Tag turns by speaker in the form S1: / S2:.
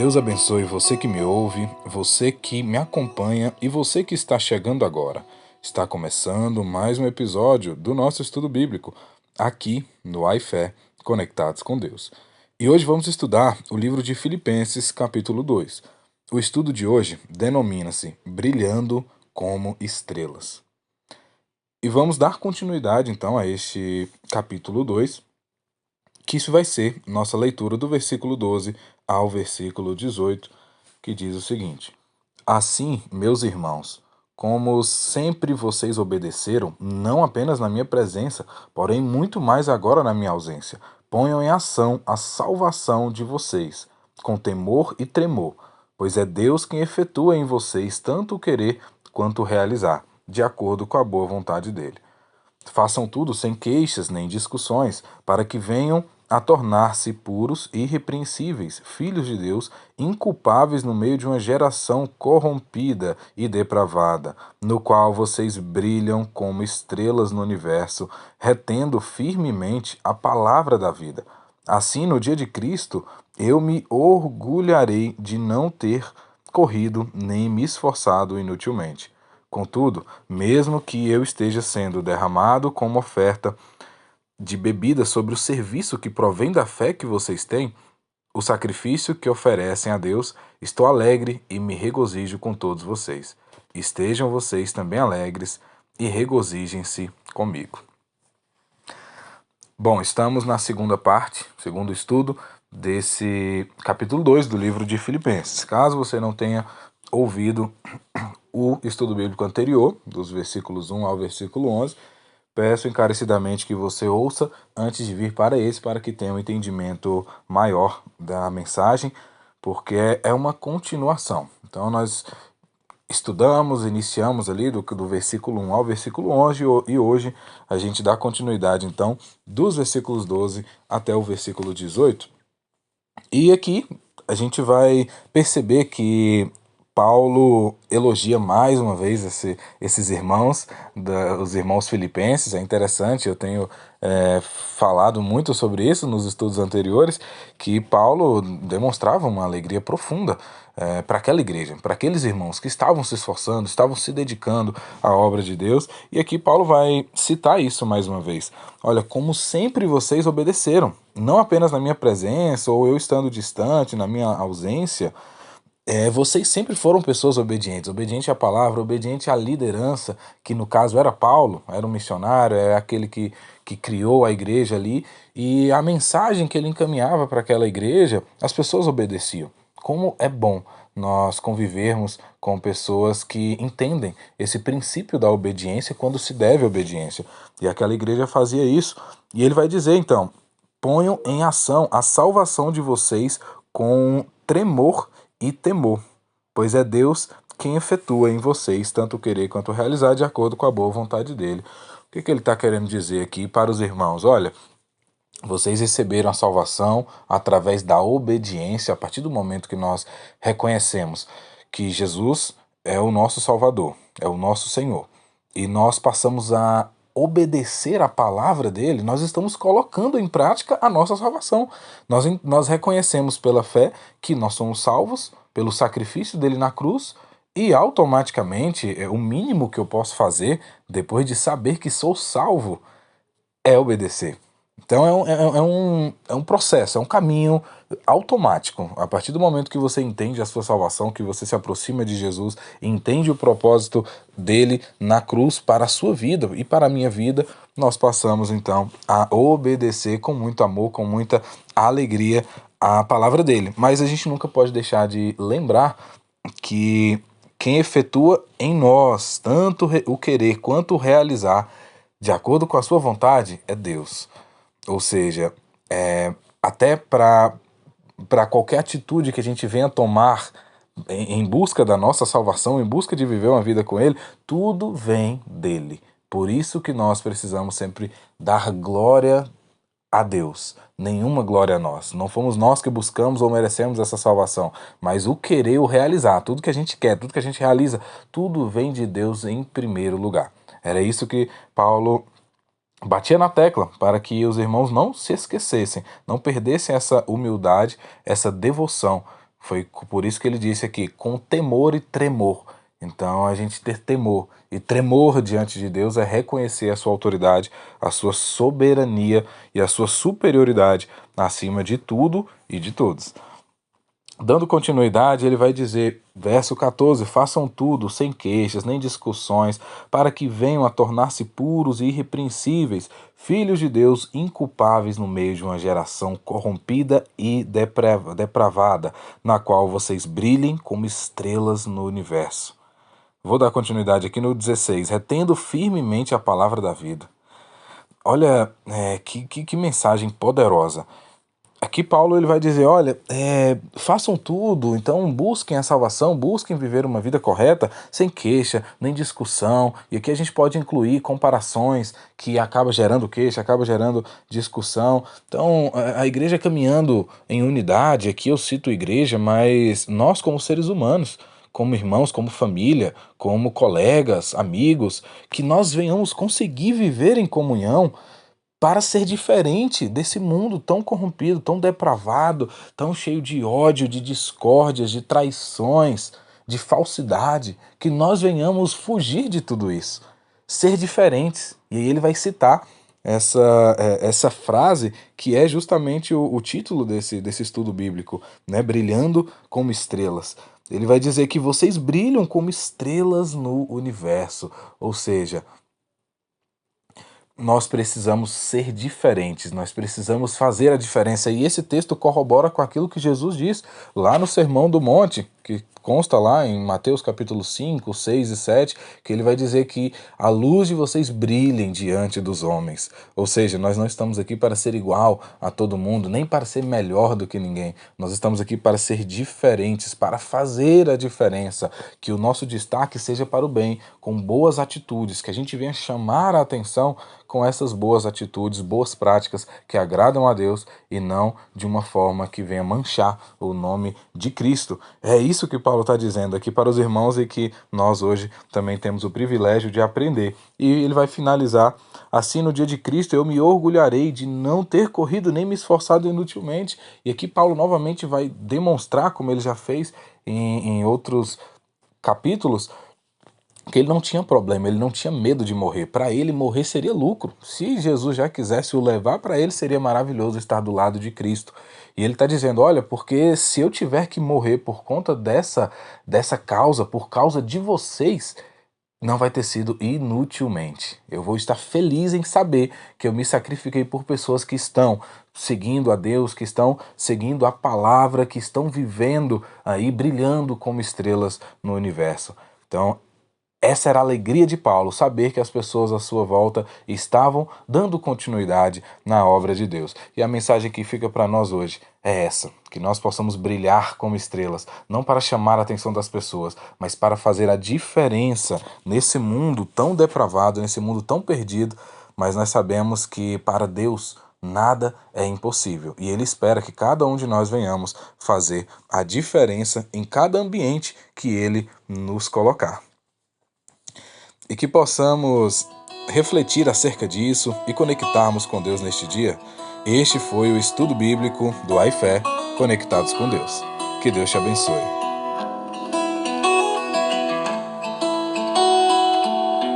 S1: Deus abençoe você que me ouve, você que me acompanha e você que está chegando agora. Está começando mais um episódio do nosso estudo bíblico, aqui no iFé, Conectados com Deus. E hoje vamos estudar o livro de Filipenses, capítulo 2. O estudo de hoje denomina-se Brilhando como Estrelas. E vamos dar continuidade então a este capítulo 2, que isso vai ser nossa leitura do versículo 12 ao versículo 18, que diz o seguinte: Assim, meus irmãos, como sempre vocês obedeceram, não apenas na minha presença, porém muito mais agora na minha ausência, ponham em ação a salvação de vocês, com temor e tremor, pois é Deus quem efetua em vocês tanto o querer quanto o realizar, de acordo com a boa vontade dele. Façam tudo sem queixas nem discussões, para que venham a tornar-se puros e irrepreensíveis, filhos de Deus, inculpáveis no meio de uma geração corrompida e depravada, no qual vocês brilham como estrelas no universo, retendo firmemente a palavra da vida. Assim, no dia de Cristo, eu me orgulharei de não ter corrido nem me esforçado inutilmente. Contudo, mesmo que eu esteja sendo derramado como oferta de bebida sobre o serviço que provém da fé que vocês têm, o sacrifício que oferecem a Deus, estou alegre e me regozijo com todos vocês. Estejam vocês também alegres e regozijem-se comigo. Bom, estamos na segunda parte, segundo estudo, desse capítulo 2 do livro de Filipenses. Caso você não tenha ouvido o estudo bíblico anterior, dos versículos 1 ao versículo 11, peço encarecidamente que você ouça antes de vir para esse, para que tenha um entendimento maior da mensagem, porque é uma continuação. Então nós estudamos, iniciamos ali do versículo 1 ao versículo 11 e hoje a gente dá continuidade então dos versículos 12 até o versículo 18. E aqui a gente vai perceber que Paulo elogia mais uma vez esses irmãos, os irmãos filipenses. É interessante, eu tenho falado muito sobre isso nos estudos anteriores, que Paulo demonstrava uma alegria profunda para aquela igreja, para aqueles irmãos que estavam se esforçando, estavam se dedicando à obra de Deus. E aqui Paulo vai citar isso mais uma vez. Olha, como sempre vocês obedeceram, não apenas na minha presença ou eu estando distante, na minha ausência. Vocês sempre foram pessoas obedientes, obediente à palavra, obediente à liderança, que no caso era Paulo, era um missionário, era aquele que criou a igreja ali, e a mensagem que ele encaminhava para aquela igreja, as pessoas obedeciam. Como é bom nós convivermos com pessoas que entendem esse princípio da obediência quando se deve obediência. E aquela igreja fazia isso. E ele vai dizer então: ponham em ação a salvação de vocês com tremor e temor, pois é Deus quem efetua em vocês tanto o querer quanto o realizar de acordo com a boa vontade dele. O que ele está querendo dizer aqui para os irmãos? Olha, vocês receberam a salvação através da obediência, a partir do momento que nós reconhecemos que Jesus é o nosso Salvador, é o nosso Senhor, e nós passamos a obedecer a palavra dele, nós estamos colocando em prática a nossa salvação. Nós reconhecemos pela fé que nós somos salvos pelo sacrifício dele na cruz, e automaticamente o mínimo que eu posso fazer depois de saber que sou salvo é obedecer. Então é um processo, é um caminho automático. A partir do momento que você entende a sua salvação, que você se aproxima de Jesus, entende o propósito dele na cruz para a sua vida e para a minha vida, nós passamos então a obedecer com muito amor, com muita alegria a palavra dele. Mas a gente nunca pode deixar de lembrar que quem efetua em nós tanto o querer quanto o realizar de acordo com a sua vontade é Deus. Ou seja, até para qualquer atitude que a gente venha tomar em busca da nossa salvação, em busca de viver uma vida com Ele, tudo vem dele. Por isso que nós precisamos sempre dar glória a Deus, nenhuma glória a nós. Não fomos nós que buscamos ou merecemos essa salvação, mas o querer, o realizar, tudo que a gente quer, tudo que a gente realiza, tudo vem de Deus em primeiro lugar. Era isso que Paulo batia na tecla para que os irmãos não se esquecessem, não perdessem essa humildade, essa devoção Foi por isso que ele disse aqui, com temor e tremor. Então, a gente ter temor e tremor diante de Deus é reconhecer a sua autoridade, a sua soberania e a sua superioridade acima de tudo e de todos. Dando continuidade, ele vai dizer, verso 14, façam tudo sem queixas nem discussões, para que venham a tornar-se puros e irrepreensíveis, filhos de Deus inculpáveis no meio de uma geração corrompida e depravada, na qual vocês brilhem como estrelas no universo. Vou dar continuidade aqui no 16, retendo firmemente a palavra da vida. Olha, que mensagem poderosa. Aqui Paulo ele vai dizer, olha, façam tudo, então busquem a salvação, busquem viver uma vida correta, sem queixa, nem discussão, e aqui a gente pode incluir comparações que acaba gerando queixa, acaba gerando discussão. Então a igreja caminhando em unidade, aqui eu cito igreja, mas nós como seres humanos, como irmãos, como família, como colegas, amigos, que nós venhamos conseguir viver em comunhão, para ser diferente desse mundo tão corrompido, tão depravado, tão cheio de ódio, de discórdias, de traições, de falsidade, que nós venhamos fugir de tudo isso, ser diferentes. E aí ele vai citar essa frase que é justamente o título desse estudo bíblico, né? Brilhando como estrelas. Ele vai dizer que vocês brilham como estrelas no universo, ou seja, nós precisamos ser diferentes, nós precisamos fazer a diferença. E esse texto corrobora com aquilo que Jesus diz lá no Sermão do Monte, que consta lá em Mateus capítulo 5, 6 e 7, que ele vai dizer que a luz de vocês brilhem diante dos homens. Ou seja, nós não estamos aqui para ser igual a todo mundo, nem para ser melhor do que ninguém. Nós estamos aqui para ser diferentes, para fazer a diferença, que o nosso destaque seja para o bem, com boas atitudes, que a gente venha chamar a atenção com essas boas atitudes, boas práticas que agradam a Deus e não de uma forma que venha manchar o nome de Cristo. É isso que Paulo está dizendo aqui para os irmãos e que nós hoje também temos o privilégio de aprender. E ele vai finalizar, assim no dia de Cristo eu me orgulharei de não ter corrido nem me esforçado inutilmente. E aqui Paulo novamente vai demonstrar, como ele já fez em outros capítulos, que ele não tinha problema, ele não tinha medo de morrer. Para ele, morrer seria lucro. Se Jesus já quisesse o levar, para ele seria maravilhoso estar do lado de Cristo. E ele está dizendo, olha, porque se eu tiver que morrer por conta dessa causa, por causa de vocês, não vai ter sido inutilmente. Eu vou estar feliz em saber que eu me sacrifiquei por pessoas que estão seguindo a Deus, que estão seguindo a palavra, que estão vivendo aí, brilhando como estrelas no universo. Então, essa era a alegria de Paulo, saber que as pessoas à sua volta estavam dando continuidade na obra de Deus. E a mensagem que fica para nós hoje é essa, que nós possamos brilhar como estrelas, não para chamar a atenção das pessoas, mas para fazer a diferença nesse mundo tão depravado, nesse mundo tão perdido, mas nós sabemos que para Deus nada é impossível. E Ele espera que cada um de nós venhamos fazer a diferença em cada ambiente que Ele nos colocar. E que possamos refletir acerca disso e conectarmos com Deus neste dia. Este foi o estudo bíblico do iFé Conectados com Deus. Que Deus te abençoe.